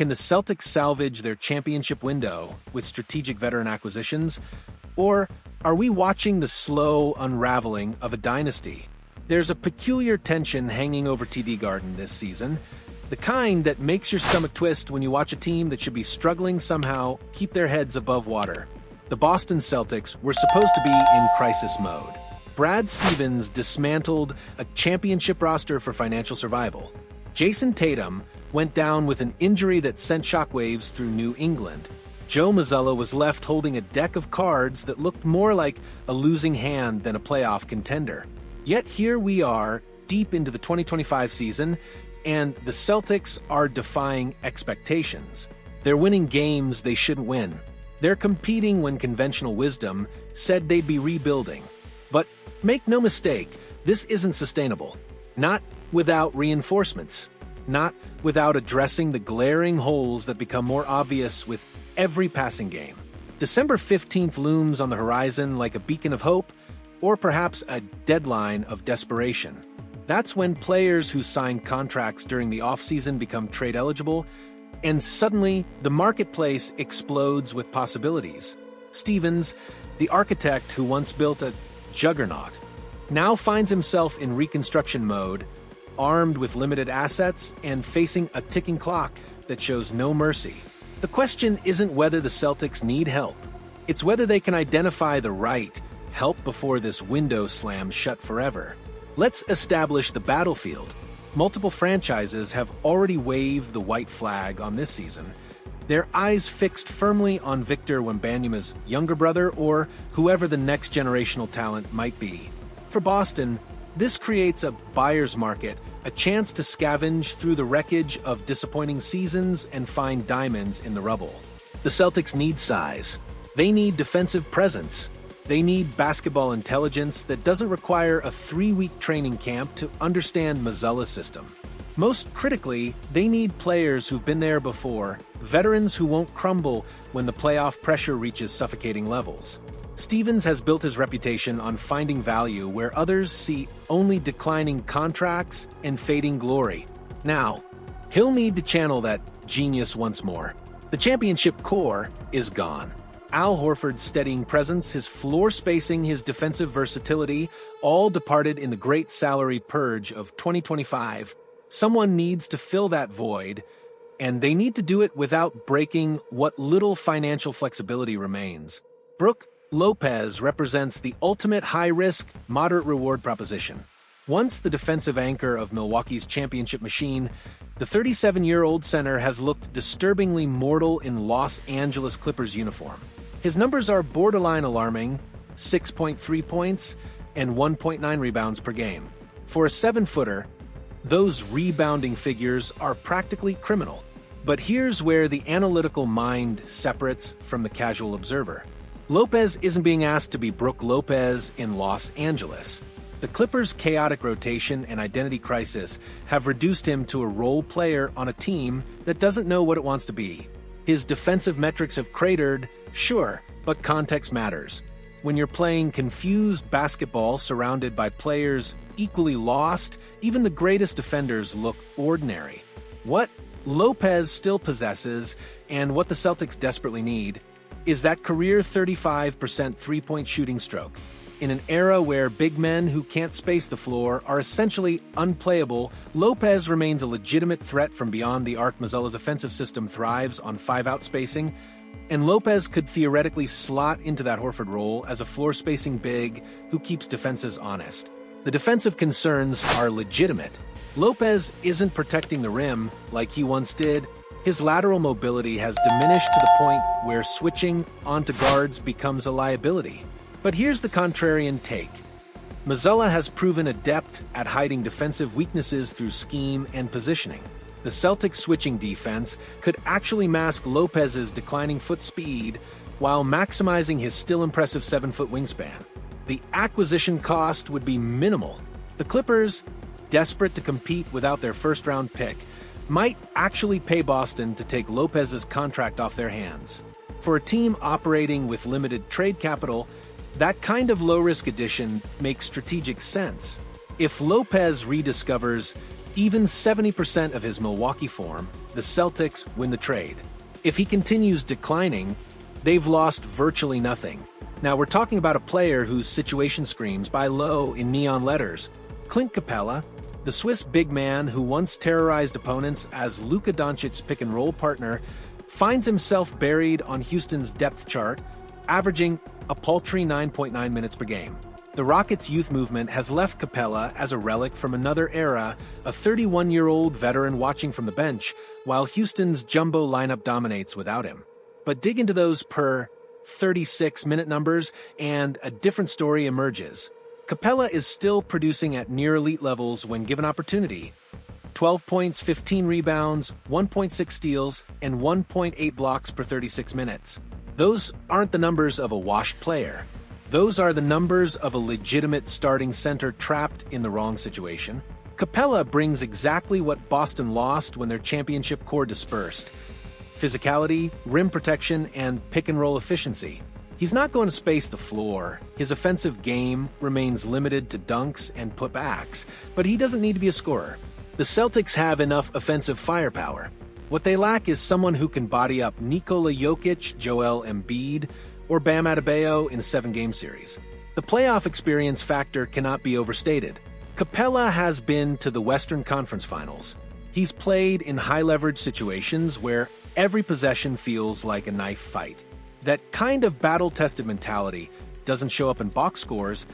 Can the Celtics salvage their championship window with strategic veteran acquisitions? Or are we watching the slow unraveling of a dynasty? There's a peculiar tension hanging over TD Garden this season, the kind that makes your stomach twist when you watch a team that should be struggling somehow keep their heads above water. The Boston Celtics were supposed to be in crisis mode. Brad Stevens dismantled a championship roster for financial survival. Jason Tatum went down with an injury that sent shockwaves through New England. Joe Mazzulla was left holding a deck of cards that looked more like a losing hand than a playoff contender. Yet here we are, deep into the 2025 season, and the Celtics are defying expectations. They're winning games they shouldn't win. They're competing when conventional wisdom said they'd be rebuilding. But make no mistake, this isn't sustainable. Not without reinforcements. Not without addressing the glaring holes that become more obvious with every passing game. December 15th looms on the horizon like a beacon of hope, or perhaps a deadline of desperation. That's when players who signed contracts during the offseason become trade eligible, and suddenly the marketplace explodes with possibilities. Stevens, the architect who once built a juggernaut, now finds himself in reconstruction mode, armed with limited assets and facing a ticking clock that shows no mercy. The question isn't whether the Celtics need help. It's whether they can identify the right help before this window slams shut forever. Let's establish the battlefield. Multiple franchises have already waved the white flag on this season, their eyes fixed firmly on Victor Wembanyama's younger brother or whoever the next generational talent might be. For Boston, this creates a buyer's market, a chance to scavenge through the wreckage of disappointing seasons and find diamonds in the rubble. The Celtics need size. They need defensive presence. They need basketball intelligence that doesn't require a 3-week training camp to understand Mazzulla's system. Most critically, they need players who've been there before, veterans who won't crumble when the playoff pressure reaches suffocating levels. Stevens has built his reputation on finding value where others see only declining contracts and fading glory. Now, he'll need to channel that genius once more. The championship core is gone. Al Horford's steadying presence, his floor spacing, his defensive versatility, all departed in the great salary purge of 2025. Someone needs to fill that void, and they need to do it without breaking what little financial flexibility remains. Brook Lopez represents the ultimate high-risk, moderate-reward proposition. Once the defensive anchor of Milwaukee's championship machine, the 37-year-old center has looked disturbingly mortal in Los Angeles Clippers uniform. His numbers are borderline alarming, 6.3 points and 1.9 rebounds per game. For a 7-footer, those rebounding figures are practically criminal. But here's where the analytical mind separates from the casual observer. Lopez isn't being asked to be Brook Lopez in Los Angeles. The Clippers' chaotic rotation and identity crisis have reduced him to a role player on a team that doesn't know what it wants to be. His defensive metrics have cratered, sure, but context matters. When you're playing confused basketball surrounded by players equally lost, even the greatest defenders look ordinary. What Lopez still possesses, and what the Celtics desperately need, is that career 35% three-point shooting stroke. In an era where big men who can't space the floor are essentially unplayable, Lopez remains a legitimate threat from beyond the arc. Mazzulla's offensive system thrives on 5-out spacing, and Lopez could theoretically slot into that Horford role as a floor-spacing big who keeps defenses honest. The defensive concerns are legitimate. Lopez isn't protecting the rim like he once did. His lateral mobility has diminished to the point where switching onto guards becomes a liability. But here's the contrarian take. Mazzulla has proven adept at hiding defensive weaknesses through scheme and positioning. The Celtics' switching defense could actually mask Lopez's declining foot speed while maximizing his still impressive 7-foot wingspan. The acquisition cost would be minimal. The Clippers, desperate to compete without their first-round pick, might actually pay Boston to take Lopez's contract off their hands. For a team operating with limited trade capital, that kind of low-risk addition makes strategic sense. If Lopez rediscovers even 70% of his Milwaukee form, the Celtics win the trade. If he continues declining, they've lost virtually nothing. Now, we're talking about a player whose situation screams "buy low" in neon letters. Clint Capela, the Swiss big man who once terrorized opponents as Luka Doncic's pick-and-roll partner, finds himself buried on Houston's depth chart, averaging a paltry 9.9 minutes per game. The Rockets' youth movement has left Capela as a relic from another era, a 31-year-old veteran watching from the bench, while Houston's jumbo lineup dominates without him. But dig into those per 36-minute numbers, and a different story emerges. Capela is still producing at near-elite levels when given opportunity. 12 points, 15 rebounds, 1.6 steals, and 1.8 blocks per 36 minutes. Those aren't the numbers of a washed player. Those are the numbers of a legitimate starting center trapped in the wrong situation. Capela brings exactly what Boston lost when their championship core dispersed: physicality, rim protection, and pick-and-roll efficiency. He's not going to space the floor. His offensive game remains limited to dunks and putbacks, but he doesn't need to be a scorer. The Celtics have enough offensive firepower. What they lack is someone who can body up Nikola Jokic, Joel Embiid, or Bam Adebayo in a 7-game series. The playoff experience factor cannot be overstated. Capela has been to the Western Conference Finals. He's played in high-leverage situations where every possession feels like a knife fight. That kind of battle-tested mentality doesn't show up in box scores,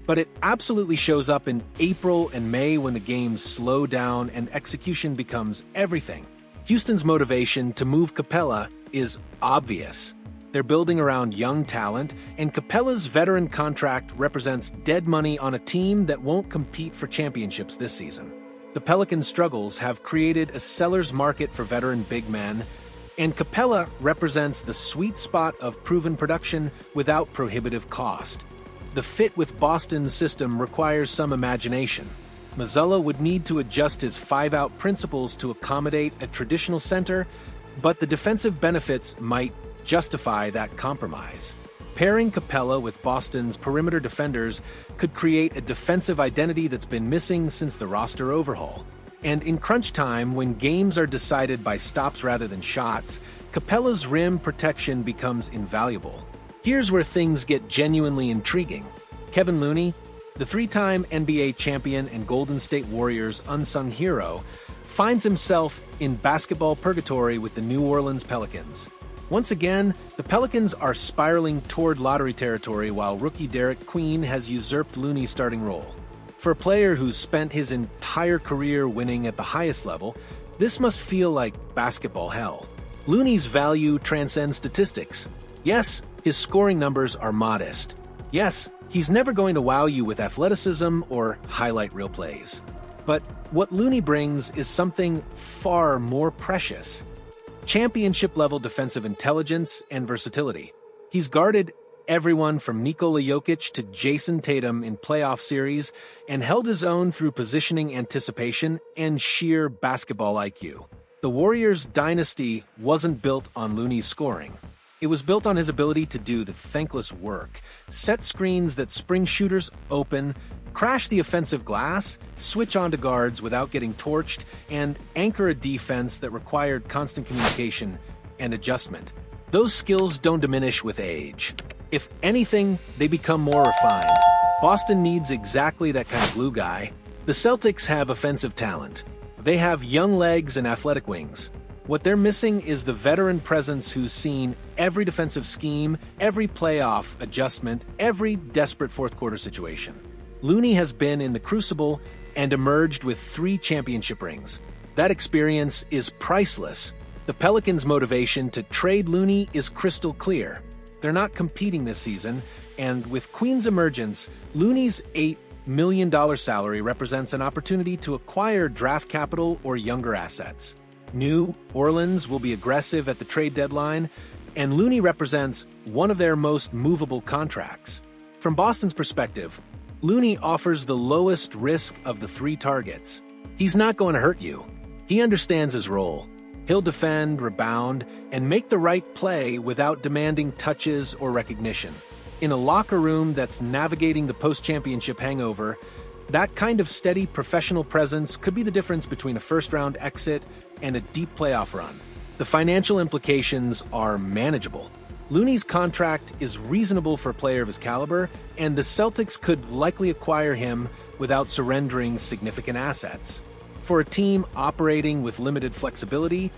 but it absolutely shows up in April and May when the games slow down and execution becomes everything. Houston's motivation to move Capela is obvious. They're building around young talent, and Capela's veteran contract represents dead money on a team that won't compete for championships this season. The Pelicans' struggles have created a seller's market for veteran big men, and Capela represents the sweet spot of proven production without prohibitive cost. The fit with Boston's system requires some imagination. Mazzulla would need to adjust his 5-out principles to accommodate a traditional center, but the defensive benefits might justify that compromise. Pairing Capela with Boston's perimeter defenders could create a defensive identity that's been missing since the roster overhaul. And in crunch time, when games are decided by stops rather than shots, Capela's rim protection becomes invaluable. Here's where things get genuinely intriguing. Kevin Looney, the 3-time NBA champion and Golden State Warriors' unsung hero, finds himself in basketball purgatory with the New Orleans Pelicans. Once again, the Pelicans are spiraling toward lottery territory while rookie Derek Queen has usurped Looney's starting role. For a player who's spent his entire career winning at the highest level, this must feel like basketball hell. Looney's value transcends statistics. Yes, his scoring numbers are modest. Yes, he's never going to wow you with athleticism or highlight reel plays. But what Looney brings is something far more precious: championship-level defensive intelligence and versatility. He's guarded everyone from Nikola Jokic to Jason Tatum in playoff series and held his own through positioning anticipation and sheer basketball IQ. The Warriors' dynasty wasn't built on Looney's scoring. It was built on his ability to do the thankless work: set screens that spring shooters open, crash the offensive glass, switch onto guards without getting torched, and anchor a defense that required constant communication and adjustment. Those skills don't diminish with age. If anything, they become more refined. Boston needs exactly that kind of glue guy. The Celtics have offensive talent. They have young legs and athletic wings. What they're missing is the veteran presence who's seen every defensive scheme, every playoff adjustment, every desperate fourth-quarter situation. Looney has been in the crucible and emerged with 3 championship rings. That experience is priceless. The Pelicans' motivation to trade Looney is crystal clear. They're not competing this season, and with Queen's emergence, Looney's $8 million salary represents an opportunity to acquire draft capital or younger assets. New Orleans will be aggressive at the trade deadline, and Looney represents one of their most movable contracts. From Boston's perspective, Looney offers the lowest risk of the 3 targets. He's not going to hurt you. He understands his role. He'll defend, rebound, and make the right play without demanding touches or recognition. In a locker room that's navigating the post-championship hangover, That kind of steady professional presence could be the difference between a first-round exit and a deep playoff run. The financial implications are manageable. Looney's contract is reasonable for a player of his caliber, and the Celtics could likely acquire him without surrendering significant assets. For a team operating with limited flexibility,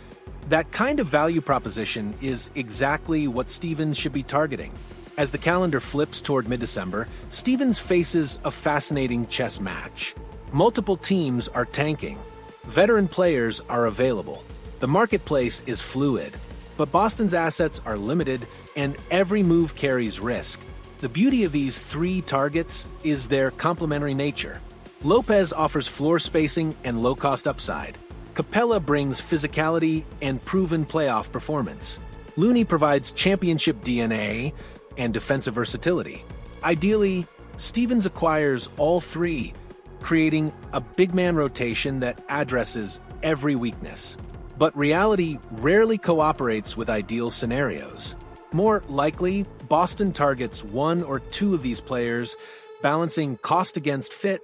that kind of value proposition is exactly what Stevens should be targeting. As the calendar flips toward mid-December, Stevens faces a fascinating chess match. Multiple teams are tanking. Veteran players are available. The marketplace is fluid, but Boston's assets are limited and every move carries risk. The beauty of these three targets is their complementary nature. Lopez offers floor spacing and low-cost upside. Capela brings physicality and proven playoff performance. Looney provides championship DNA and defensive versatility. Ideally, Stevens acquires all three, creating a big man rotation that addresses every weakness. But reality rarely cooperates with ideal scenarios. More likely, Boston targets one or two of these players, balancing cost against fit,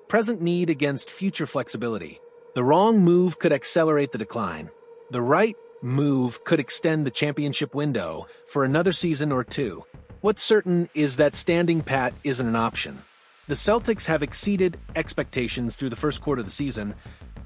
present need against future flexibility. The wrong move could accelerate the decline. The right move could extend the championship window for another season or two. What's certain is that standing pat isn't an option. The Celtics have exceeded expectations through the first quarter of the season,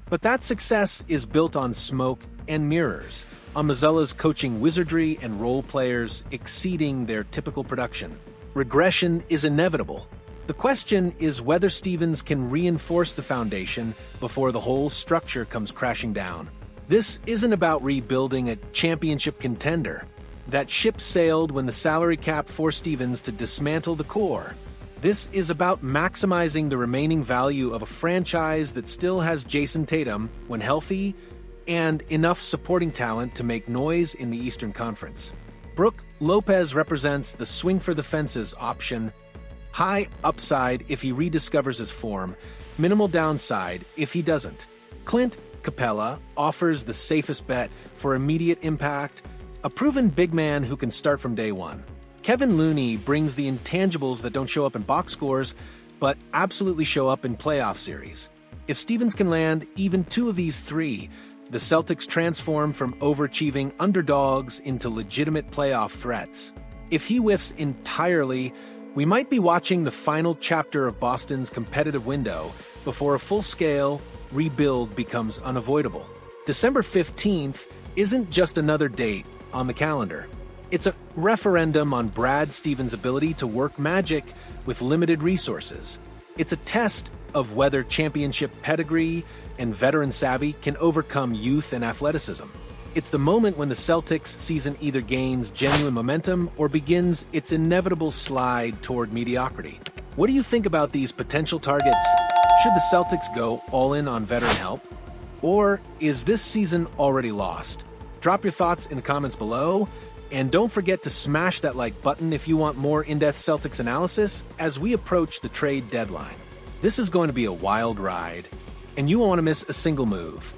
but that success is built on smoke and mirrors, on Mazzulla's coaching wizardry and role players exceeding their typical production. Regression is inevitable. The question is whether Stevens can reinforce the foundation before the whole structure comes crashing down. This isn't about rebuilding a championship contender. That ship sailed when the salary cap forced Stevens to dismantle the core. This is about maximizing the remaining value of a franchise that still has Jason Tatum when healthy and enough supporting talent to make noise in the Eastern Conference. Brook Lopez represents the swing-for-the-fences option. High upside if he rediscovers his form, minimal downside if he doesn't. Clint Capela offers the safest bet for immediate impact, a proven big man who can start from day one. Kevin Looney brings the intangibles that don't show up in box scores, but absolutely show up in playoff series. If Stevens can land even two of these three, the Celtics transform from overachieving underdogs into legitimate playoff threats. If he whiffs entirely, we might be watching the final chapter of Boston's competitive window before a full-scale rebuild becomes unavoidable. December 15th isn't just another date on the calendar. It's a referendum on Brad Stevens' ability to work magic with limited resources. It's a test of whether championship pedigree and veteran savvy can overcome youth and athleticism. It's the moment when the Celtics season either gains genuine momentum or begins its inevitable slide toward mediocrity. What do you think about these potential targets? Should the Celtics go all in on veteran help? Or is this season already lost? Drop your thoughts in the comments below, and don't forget to smash that like button if you want more in-depth Celtics analysis as we approach the trade deadline. This is going to be a wild ride, and you won't want to miss a single move.